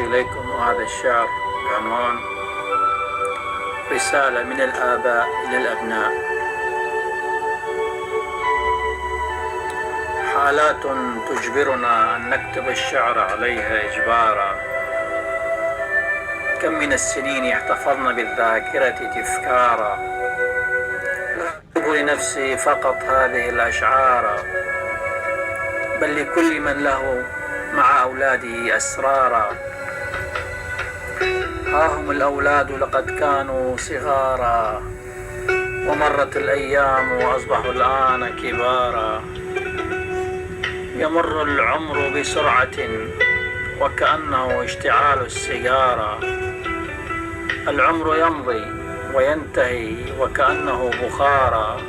إليكم هذا الشعر بعنوان رسالة من الآباء إلى الأبناء. حالات تجبرنا أن نكتب الشعر عليها إجبارا، كم من السنين احتفظنا بالذاكرة تذكارا، لا أكتب لنفسي فقط هذه الأشعار، بل لكل من له مع أولاده أسرارا. ها هم الأولاد لقد كانوا صغارا، ومرت الأيام وأصبحوا الآن كبارا. يمر العمر بسرعة وكأنه اشتعال السيجارة، العمر يمضي وينتهي وكأنه بخارا،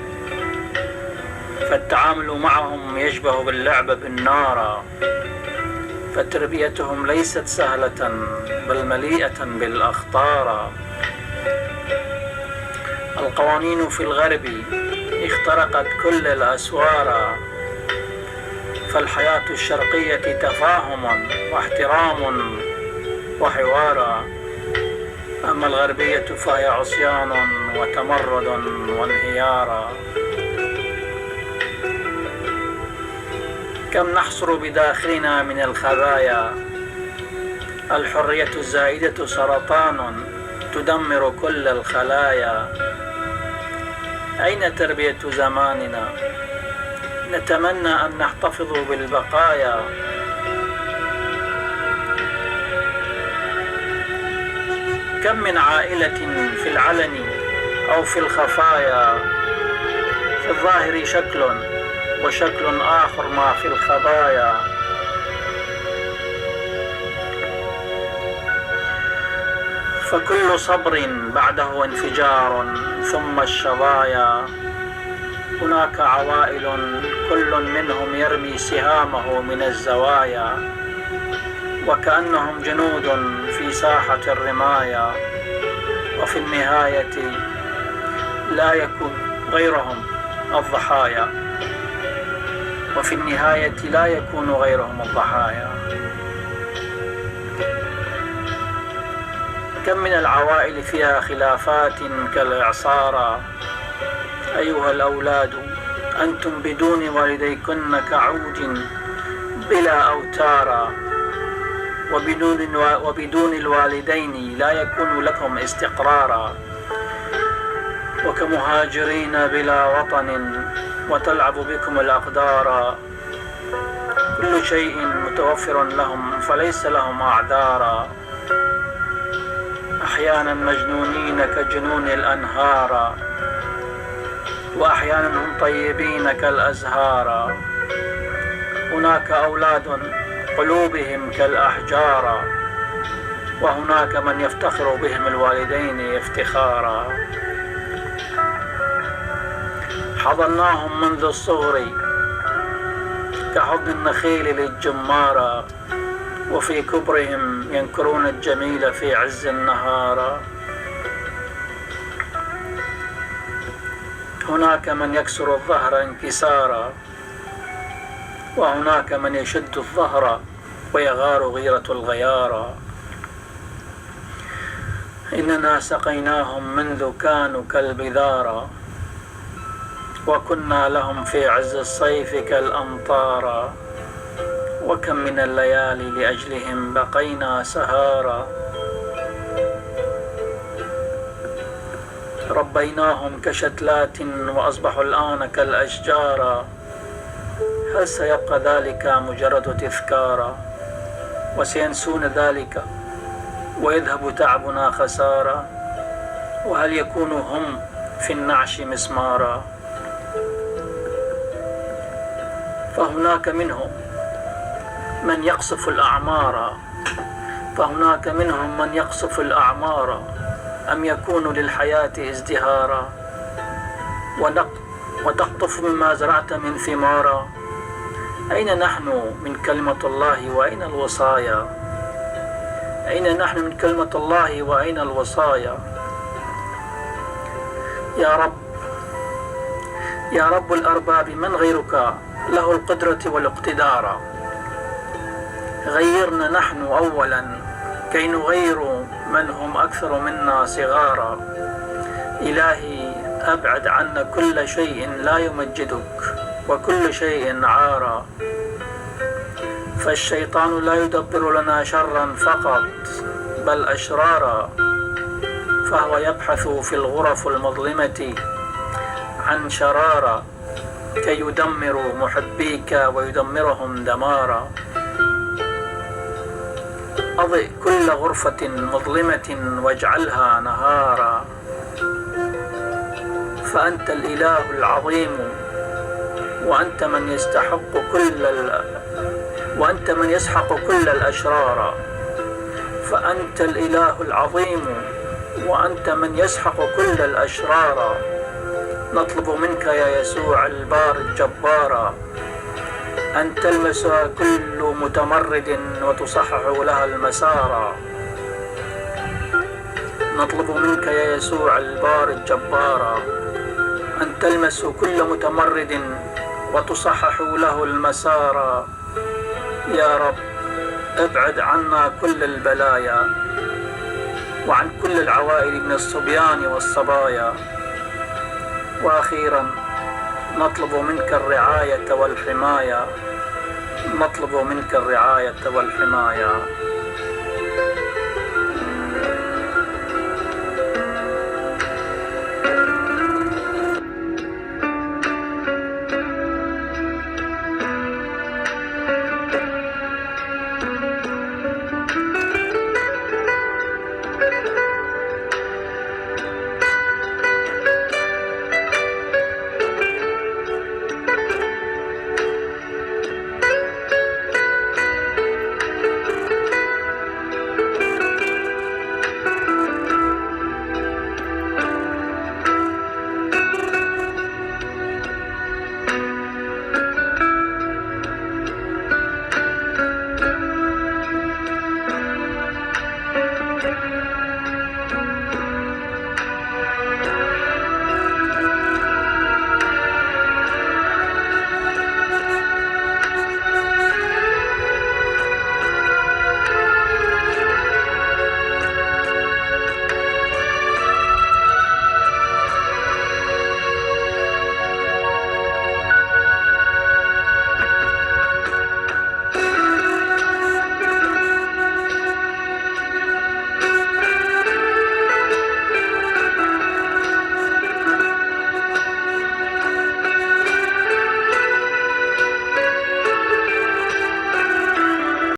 فالتعامل معهم يشبه باللعب بالنار، فتربيتهم ليست سهلة بل مليئة بالأخطار. القوانين في الغرب اخترقت كل الأسوار، فالحياة الشرقية تفاهم واحترام وحوار، أما الغربية فهي عصيان وتمرد وانهيار. كم نحصر بداخلنا من الخبايا، الحرية الزائدة سرطان تدمر كل الخلايا. أين تربية زماننا؟ نتمنى أن نحتفظ بالبقايا. كم من عائلة في العلن أو في الخفايا، في الظاهر شكل وشكل آخر ما في الخبايا. فكل صبر بعده انفجار ثم الشظايا. هناك عوائل كل منهم يرمي سهامه من الزوايا، وكأنهم جنود في ساحة الرماية، وفي النهاية لا يكون غيرهم الضحايا. كم من العوائل فيها خلافات كالإعصار. أيها الأولاد، أنتم بدون والديكن كعود بلا أوتار، وبدون الوالدين لا يكون لكم استقرارا، وكمهاجرين بلا وطن وتلعب بكم الأقدار. كل شيء متوفر لهم فليس لهم أعذارا، أحيانا مجنونين كجنون الأنهار، وأحيانا هم طيبين كالأزهار. هناك أولاد قلوبهم كالأحجار، وهناك من يفتخر بهم الوالدين افتخارا. حضناهم منذ الصغر كحضن النخيل للجمار، وفي كبرهم ينكرون الجميل في عز النهار. هناك من يكسر الظهر انكسارا، وهناك من يشد الظهر ويغار غيرة الغيارى. إننا سقيناهم منذ كانوا كالبذارى، وكنا لهم في عز الصيف كالأمطار. وكم من الليالي لأجلهم بقينا سهارا، ربيناهم كشتلات وأصبحوا الآن كالأشجار. هل سيبقى ذلك مجرد تذكارا، وسينسون ذلك ويذهب تعبنا خسارا؟ وهل يكونوا هم في النعش مسمارا؟ فهناك منهم من يقصف الأعمار، أم يكون للحياة ازدهارا، وتقطف مما زرعت من ثمارا. أين نحن من كلمة الله وأين الوصايا؟ أين نحن من كلمة الله وأين الوصايا؟ يا رب الأرباب، من غيرك له القدرة والاقتدار. غيرنا نحن أولا كي نغير من هم أكثر منا صغارا. إلهي أبعد عنا كل شيء لا يمجدك وكل شيء عارا، فالشيطان لا يدبر لنا شرا فقط بل أشرارا، فهو يبحث في الغرف المظلمة عن شرارا كي يدمر محبيك ويدمرهم دمارا. أضئ كل غرفة مظلمة واجعلها نهارا، فأنت الإله العظيم وأنت من يسحق كل الأشرار. فأنت الإله العظيم وأنت من يسحق كل الأشرار. نطلب منك يا يسوع البار الجبار أن تلمس كل متمرد وتصحح لها المسار. نطلب منك يا يسوع البار الجبار أن تلمس كل متمرد وتصحح له المسار. يا رب ابعد عنا كل البلايا وعن كل العوائل من الصبيان والصبايا. وأخيرا نطلب منك الرعاية والحماية، نطلب منك الرعاية والحماية.